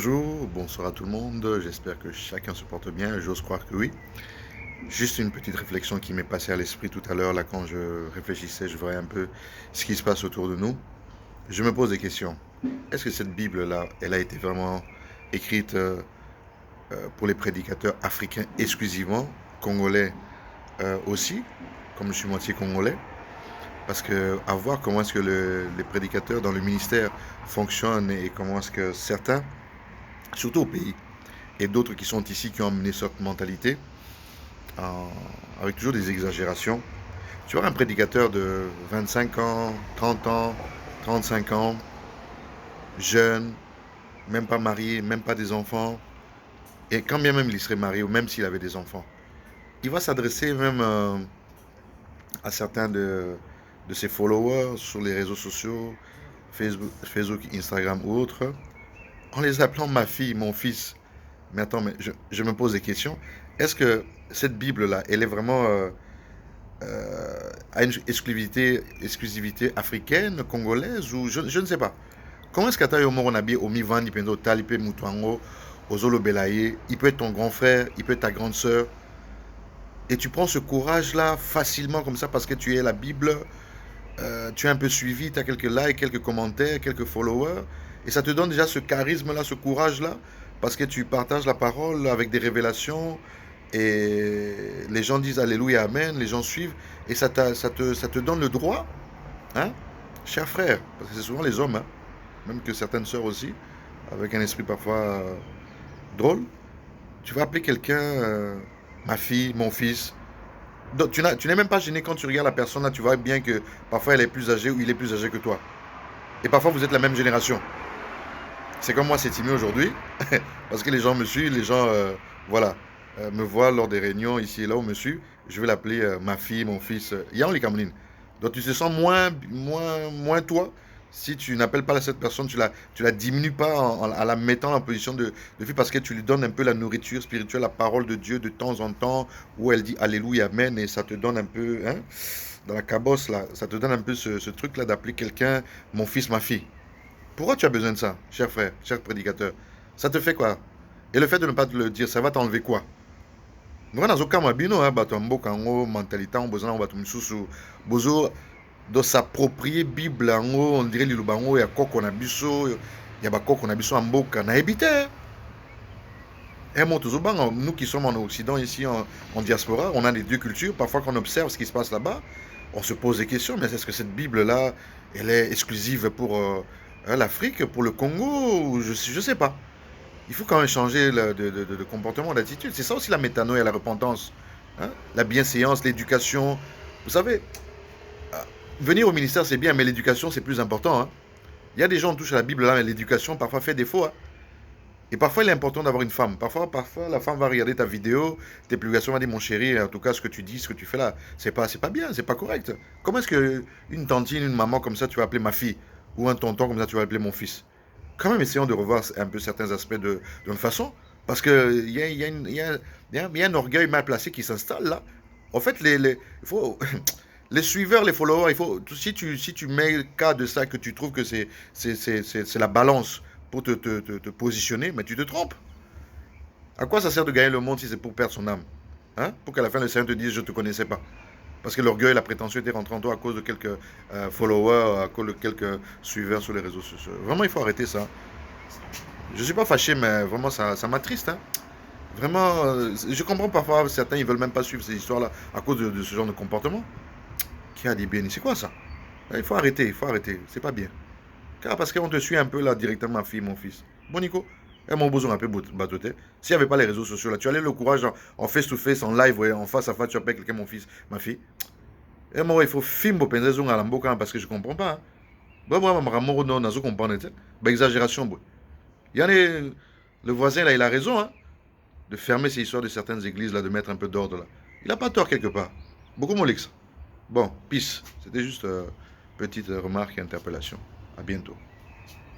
Bonjour, bonsoir à tout le monde, j'espère que chacun se porte bien, j'ose croire que oui. Juste une petite réflexion qui m'est passée à l'esprit tout à l'heure, là, quand je réfléchissais, je voyais un peu ce qui se passe autour de nous. Je me pose des questions. Est-ce que cette Bible-là, elle a été vraiment écrite pour les prédicateurs africains exclusivement, congolais aussi, comme je suis moitié congolais? Parce que à voir comment est-ce que les prédicateurs dans le ministère fonctionnent et comment est-ce que certains, surtout au pays, et d'autres qui sont ici qui ont amené cette mentalité en- avec toujours des exagérations. Tu vois un prédicateur de 25 ans, 30 ans, 35 ans, jeune, même pas marié, même pas des enfants, et quand bien même il serait marié ou même s'il avait des enfants, il va s'adresser même à certains de ses followers sur les réseaux sociaux, Facebook, Instagram ou autres, en les appelant ma fille, mon fils. Mais attends, mais je me pose des questions. Est-ce que cette Bible-là, elle est vraiment à une exclusivité africaine, congolaise ou je ne sais pas. Comment est-ce qu'Ata Yomo Onabi Omi Vandi Pendo Talipe Mutuango Ozolo Belaye, il peut être ton grand frère, il peut être ta grande sœur, et tu prends ce courage-là facilement comme ça parce que tu es la Bible, tu es un peu suivi, tu as quelques likes, quelques commentaires, quelques followers, et ça te donne déjà ce charisme-là, ce courage-là, parce que tu partages la parole avec des révélations, et les gens disent Alléluia, Amen, les gens suivent, et ça te donne le droit, hein, cher frère, parce que c'est souvent les hommes, hein, même que certaines sœurs aussi, avec un esprit parfois drôle, tu vas appeler quelqu'un ma fille, mon fils. Donc, tu n'es même pas gêné quand tu regardes la personne là, tu vois bien que parfois elle est plus âgée ou il est plus âgé que toi. Et parfois vous êtes la même génération. C'est comme moi, c'est timide aujourd'hui, parce que les gens me suivent, les gens, voilà, me voient lors des réunions ici et là où me suivent. Je vais l'appeler ma fille, mon fils, Yan Likamounine. Donc tu te sens moins toi si tu n'appelles pas cette personne, tu la diminues pas en la mettant en position de fille parce que tu lui donnes un peu la nourriture spirituelle, la parole de Dieu de temps en temps, où elle dit Alléluia, Amen, et ça te donne un peu, hein, dans la cabosse là, ça te donne un peu ce truc là d'appeler quelqu'un mon fils, ma fille. Pourquoi tu as besoin de ça, cher frère, cher prédicateur? Ça te fait quoi? Et le fait de ne pas te le dire, ça va t'enlever quoi? Nous nazo kama bino hein, bato mboka ngo mentalité on besoin bato misusu bozo de s'approprier Bible ngo on dirait liloba ngo ya koko na biso ya ba koko na biso mboka na ebite. Et moi nous qui sommes en Occident ici en diaspora, on a les deux cultures, parfois quand on observe ce qui se passe là-bas, on se pose des questions, mais est-ce que cette Bible là, elle est exclusive pour l'Afrique, pour le Congo, je sais pas. Il faut quand même changer de comportement, d'attitude. C'est ça aussi la métanoïa, la repentance. Hein. La bienséance, l'éducation. Vous savez, euh, venir au ministère, c'est bien, mais l'éducation, c'est plus important. Hein. Il y a des gens qui touchent à la Bible, là, mais l'éducation, parfois, fait défaut. Hein. Et parfois, il est important d'avoir une femme. Parfois, la femme va regarder ta vidéo, tes publications, va dire, mon chéri, en tout cas, ce que tu dis, ce que tu fais là, c'est pas bien, c'est pas correct. Comment est-ce que une tantine, une maman comme ça, tu vas appeler ma fille? Ou un tonton comme ça, tu vas appeler mon fils? Quand même, essayons de revoir un peu certains aspects de notre façon. Parce qu'il y a un orgueil mal placé qui s'installe là. En fait, il faut, les suiveurs, les followers, si tu mets le cas de ça, que tu trouves que c'est la balance pour te positionner, mais tu te trompes. À quoi ça sert de gagner le monde si c'est pour perdre son âme? Hein? Pour qu'à la fin, le Seigneur te dise, je ne te connaissais pas. Parce que l'orgueil et la prétention étaient rentrés en toi à cause de quelques followers, à cause de quelques suiveurs sur les réseaux sociaux. Vraiment, il faut arrêter ça. Je ne suis pas fâché, mais vraiment, ça m'attriste. Hein. Vraiment, je comprends parfois, certains, ils veulent même pas suivre ces histoires-là à cause de ce genre de comportement. Qui a dit bien, c'est quoi ça? Il faut arrêter, il faut arrêter. C'est pas bien. Car parce qu'on te suit un peu là directement, ma fille, mon fils. Bon, Nico, et mon besoin un peu batoté. S'il n'y avait pas les réseaux sociaux là, tu allais le courage en face-to-face, en live, ouais, en face à face, tu appelles quelqu'un, mon fils, ma fille. Et moi, il faut film pour penser à la parce que je comprends pas. Hein. Bon, moi, je non, je comprends. Bah, exagération, boy. Il y en a, le voisin là, il a raison, hein, de fermer ces histoires de certaines églises là, de mettre un peu d'ordre là. Il a pas tort quelque part. Beaucoup molix. Bon, peace. C'était juste petite remarque et interpellation. À bientôt.